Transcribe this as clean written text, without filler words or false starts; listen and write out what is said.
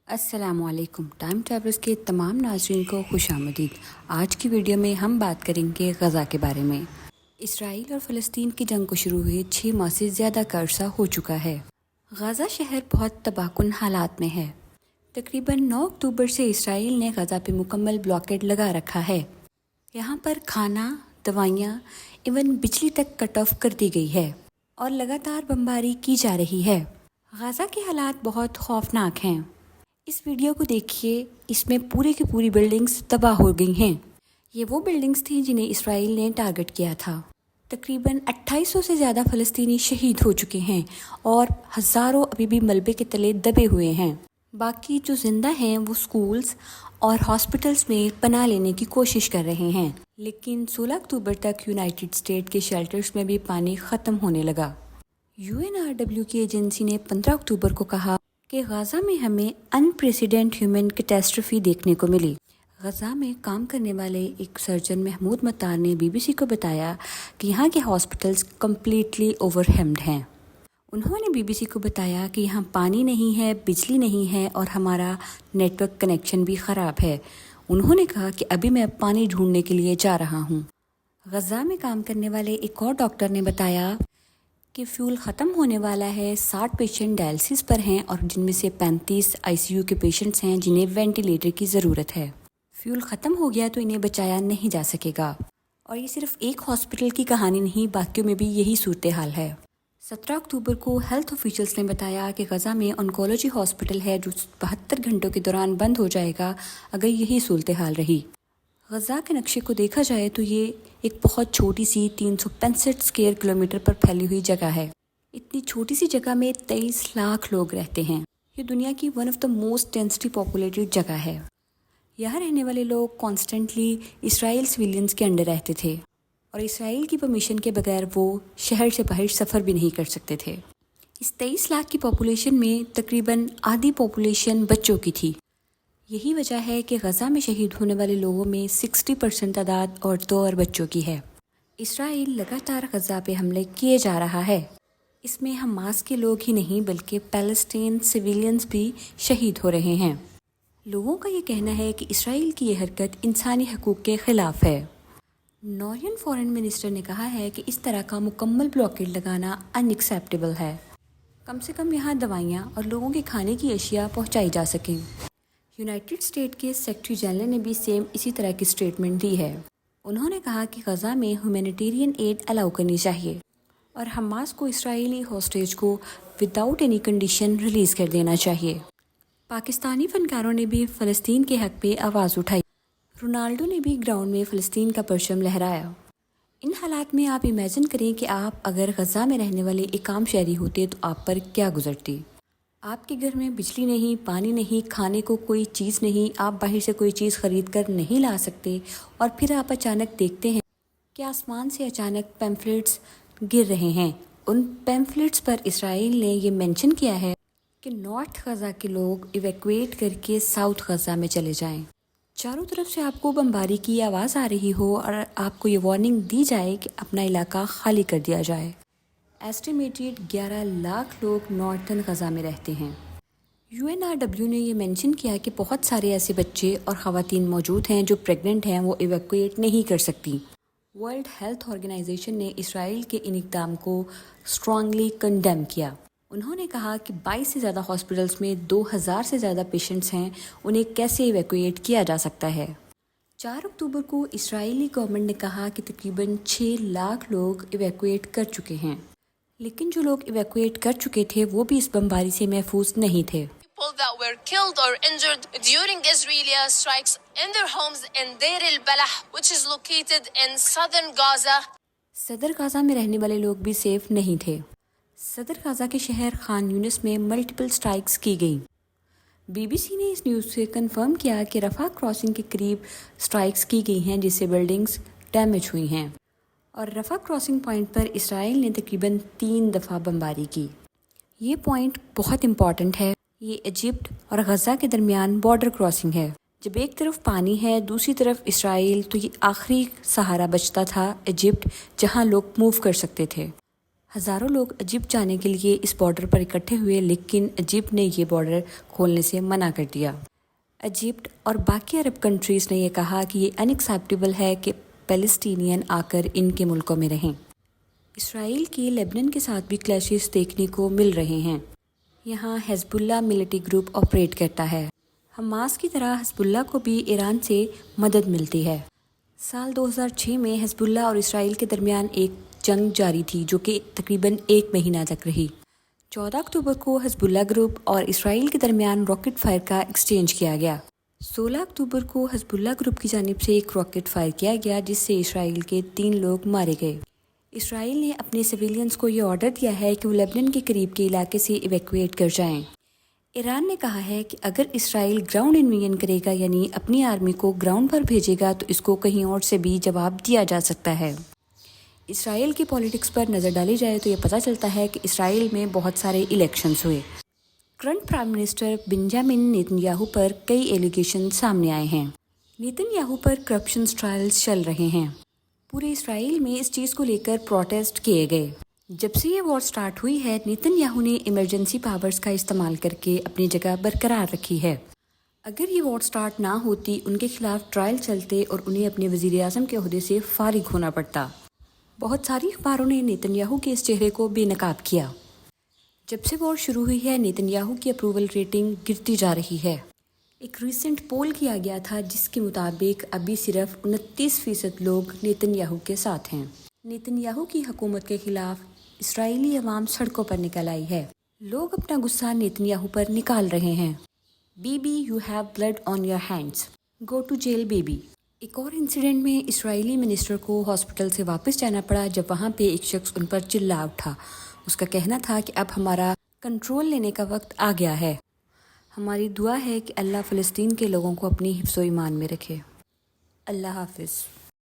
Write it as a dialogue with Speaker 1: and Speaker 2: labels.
Speaker 1: السلام علیکم. Time travellers کے تمام ناظرین کو خوش آمدید. آج کی ویڈیو میں ہم بات کریں گے غزہ کے بارے میں. اسرائیل اور فلسطین کی جنگ کو شروع ہوئے 6 ماہ سے زیادہ کا عرصہ ہو چکا ہے. غزہ شہر بہت تباہ کن حالات میں ہے. تقریباً 9 اکتوبر سے اسرائیل نے غزہ پہ مکمل بلاکیڈ لگا رکھا ہے. یہاں پر کھانا، دوائیاں، ایون بجلی تک کٹ آف کر دی گئی ہے اور لگاتار بمباری کی جا رہی ہے. غزہ کے حالات بہت خوفناک ہیں. اس ویڈیو کو دیکھیے. اس میں پوری کی پوری بلڈنگز تباہ ہو گئی ہیں. یہ وہ بلڈنگز تھیں جنہیں اسرائیل نے ٹارگٹ کیا تھا. تقریباً 2800 سے زیادہ فلسطینی شہید ہو چکے ہیں اور ہزاروں ابھی بھی ملبے کے تلے دبے ہوئے ہیں. باقی جو زندہ ہیں وہ سکولز اور ہاسپٹلز میں پناہ لینے کی کوشش کر رہے ہیں. لیکن 16 اکتوبر تک یونائٹڈ اسٹیٹ کے شیلٹرز میں بھی پانی ختم ہونے لگا. UNRW کی ایجنسی نے 15 اکتوبر کو کہا کہ غزہ میں ہمیں ان پریسیڈنٹ ہیومن کیٹاسٹرفی دیکھنے کو ملی. غزہ میں کام کرنے والے ایک سرجن محمود مطار نے BBC کو بتایا کہ یہاں کے ہاسپٹلز کمپلیٹلی اوور ہیمڈ ہیں. انہوں نے BBC کو بتایا کہ یہاں پانی نہیں ہے، بجلی نہیں ہے اور ہمارا نیٹ ورک کنیکشن بھی خراب ہے. انہوں نے کہا کہ ابھی میں پانی ڈھونڈنے کے لیے جا رہا ہوں. غزہ میں کام کرنے والے ایک اور ڈاکٹر نے بتایا کہ فیول ختم ہونے والا ہے. 60 پیشنٹ ڈائلسس پر ہیں اور جن میں سے 35 ICU کے پیشنٹس ہیں جنہیں وینٹیلیٹر کی ضرورت ہے. فیول ختم ہو گیا تو انہیں بچایا نہیں جا سکے گا. اور یہ صرف ایک ہاسپٹل کی کہانی نہیں، باقیوں میں بھی یہی صورتحال ہے. 17 اکتوبر کو ہیلتھ آفیشلز نے بتایا کہ غزہ میں آنکولوجی ہاسپٹل ہے جو 72 گھنٹوں کے دوران بند ہو جائے گا اگر یہی صورتحال رہی. غزہ کے نقشے کو دیکھا جائے تو یہ ایک بہت چھوٹی سی 365 اسکوائر کلومیٹر پر پھیلی ہوئی جگہ ہے. اتنی چھوٹی سی جگہ میں 23 لاکھ لوگ رہتے ہیں. یہ دنیا کی one of the most density populated جگہ ہے. یہاں رہنے والے لوگ کانسٹنٹلی اسرائیل سویلینز کے انڈر رہتے تھے اور اسرائیل کی پرمیشن کے بغیر وہ شہر سے باہر سفر بھی نہیں کر سکتے تھے. اس 23 لاکھ کی پاپولیشن میں تقریباً آدھی پاپولیشن بچوں کی تھی. یہی وجہ ہے کہ غزہ میں شہید ہونے والے لوگوں میں 60% تعداد عورتوں اور بچوں کی ہے. اسرائیل لگاتار غزہ پہ حملے کیے جا رہا ہے. اس میں حماس کے لوگ ہی نہیں بلکہ پیلسٹین سویلینز بھی شہید ہو رہے ہیں. لوگوں کا یہ کہنا ہے کہ اسرائیل کی یہ حرکت انسانی حقوق کے خلاف ہے. نورین فارن منسٹر نے کہا ہے کہ اس طرح کا مکمل بلاکیڈ لگانا ان ایکسیپٹیبل ہے. کم سے کم یہاں دوائیاں اور لوگوں کے کھانے کی اشیاء پہنچائی جا سکیں. یونائٹڈ اسٹیٹ کے سیکرٹری جنرل نے بھی سیم اسی طرح کی سٹیٹمنٹ دی ہے. انہوں نے کہا کہ غزہ میں ہیومینیٹیرین ایڈ الاؤ کرنی چاہیے اور حماس کو اسرائیلی ہاسٹیج کو وداؤٹ اینی کنڈیشن ریلیز کر دینا چاہیے. پاکستانی فنکاروں نے بھی فلسطین کے حق پہ آواز اٹھائی. رونالڈو نے بھی گراؤنڈ میں فلسطین کا پرچم لہرایا. ان حالات میں آپ امیجن کریں کہ آپ اگر غزہ میں رہنے والے ایک عام شہری ہوتے تو آپ پر کیا گزرتی. آپ کے گھر میں بجلی نہیں، پانی نہیں، کھانے کو کوئی چیز نہیں، آپ باہر سے کوئی چیز خرید کر نہیں لا سکتے اور پھر آپ اچانک دیکھتے ہیں کہ آسمان سے اچانک پیمفلیٹس گر رہے ہیں. ان پیمفلیٹس پر اسرائیل نے یہ مینشن کیا ہے کہ نارتھ غزہ کے لوگ ایویکویٹ کر کے ساؤتھ غزہ میں چلے جائیں. چاروں طرف سے آپ کو بمباری کی آواز آ رہی ہو اور آپ کو یہ وارننگ دی جائے کہ اپنا علاقہ خالی کر دیا جائے. ایسٹیمیٹڈ 11 لاکھ لوگ نارتھن غزہ میں رہتے ہیں. UNRW نے یہ مینشن کیا کہ بہت سارے ایسے بچے اور خواتین موجود ہیں جو پریگننٹ ہیں، وہ ایویکویٹ نہیں کر سکتی. ورلڈ ہیلتھ آرگنائزیشن نے اسرائیل کے ان اقدام کو اسٹرانگلی کنڈیم کیا. انہوں نے کہا کہ 22 سے زیادہ ہاسپٹلز میں 2000 سے زیادہ پیشنٹس ہیں، انہیں کیسے ایویکویٹ کیا جا سکتا ہے. 4 اکتوبر کو اسرائیلی گورنمنٹ نے کہا کہ تقریباً 6 لاکھ لوگ ایویکویٹ کر چکے ہیں. لیکن جو لوگ ایویکویٹ کر چکے تھے وہ بھی اس بمباری سے محفوظ نہیں تھے.
Speaker 2: People that were killed or injured during Israeli strikes in their homes in Deir al-Balah, which is located in southern Gaza.
Speaker 1: صدر غزہ میں رہنے والے لوگ بھی سیف نہیں تھے. صدر غزہ کے شہر خان یونس میں ملٹیپل سٹرائکس کی گئیں. BBC نے اس نیوز سے کنفرم کیا کہ رفح کراسنگ کے قریب سٹرائکس کی گئی ہیں جس سے بلڈنگز ڈیمیج ہوئی ہیں اور رفح کراسنگ پوائنٹ پر اسرائیل نے تقریباً 3 دفعہ بمباری کی. یہ پوائنٹ بہت امپورٹنٹ ہے. یہ ایجپٹ اور غزہ کے درمیان بارڈر کراسنگ ہے. جب ایک طرف پانی ہے دوسری طرف اسرائیل، تو یہ آخری سہارا بچتا تھا ایجپٹ جہاں لوگ موو کر سکتے تھے. ہزاروں لوگ ایجپٹ جانے کے لیے اس بارڈر پر اکٹھے ہوئے، لیکن ایجپٹ نے یہ بارڈر کھولنے سے منع کر دیا۔ ایجپٹ اور باقی عرب کنٹریز نے یہ کہا کہ یہ ان ایکسیپٹیبل ہے کہ پیلسٹینین آ کر ان کے ملکوں میں رہیں۔ اسرائیل کی لیبنان کے ساتھ بھی کلیشز دیکھنے کو مل رہے ہیں۔ یہاں حزب اللہ ملٹری گروپ آپریٹ کرتا ہے۔ حماس کی طرح حزب اللہ کو بھی ایران سے مدد ملتی ہے۔ سال 2006 میں حزب اللہ اور اسرائیل کے درمیان ایک جنگ جاری تھی جو کہ تقریباً 1 مہینہ تک رہی۔ 14 اکتوبر کو حزب اللہ گروپ اور اسرائیل کے درمیان راکٹ فائر کا ایکسچینج کیا گیا۔ 16 اکتوبر کو حزب اللہ گروپ کی جانب سے ایک راکٹ فائر کیا گیا جس سے اسرائیل کے 3 لوگ مارے گئے۔ اسرائیل نے اپنے سویلینز کو یہ آرڈر دیا ہے کہ وہ لیبنان کے قریب کے علاقے سے ایویکویٹ کر جائیں۔ ایران نے کہا ہے کہ اگر اسرائیل گراؤنڈ انویژن کرے گا، یعنی اپنی آرمی کو گراؤنڈ پر بھیجے گا، تو اس کو کہیں اور سے بھی جواب دیا جا سکتا ہے۔ اسرائیل کی پالیٹکس پر نظر ڈالی جائے تو یہ پتہ چلتا ہے کہ اسرائیل میں بہت سارے الیکشنز ہوئے۔ Current prime minister Benjamin Netanyahu پر کئی ایلیگیشن سامنے آئے ہیں۔ نیتن یاہو پر کرپشن ٹرائلز چل رہے ہیں۔ پورے اسرائیل میں اس چیز کو لے کر پروٹیسٹ کیے گئے۔ جب سے یہ وار سٹارٹ ہوئی ہے، نیتن یاہو نے ایمرجنسی پاورز کا استعمال کر کے اپنی جگہ برقرار رکھی ہے۔ اگر یہ وار سٹارٹ نہ ہوتی، ان کے خلاف ٹرائل چلتے اور انہیں اپنے وزیر اعظم کے عہدے سے فارغ ہونا پڑتا۔ بہت ساری اخباروں نے نیتن یاہو کے اس چہرے کو بے نقاب کیا۔ جب سے وار شروع ہوئی ہے، نیتن یاہو کی اپروول ریٹنگ گرتی جا رہی ہے۔ ایک ریسنٹ پول کیا گیا تھا جس کے مطابق ابھی صرف 29% لوگ نیتن یاہو کے ساتھ ہیں۔ نیتن یاہو کی حکومت کے خلاف اسرائیلی عوام سڑکوں پر نکل آئی ہے۔ لوگ اپنا غصہ نیتن یاہو پر نکال رہے ہیں۔ Baby you have blood on your hands, go to jail baby. ایک اور انسیڈنٹ میں اسرائیلی منسٹر کو ہاسپٹل سے واپس جانا پڑا جب وہاں پہ ایک شخص ان پر چلا اٹھا۔ اس کا کہنا تھا کہ اب ہمارا کنٹرول لینے کا وقت آ گیا ہے۔ ہماری دعا ہے کہ اللہ فلسطین کے لوگوں کو اپنی حفظ و ایمان میں رکھے۔ اللہ حافظ۔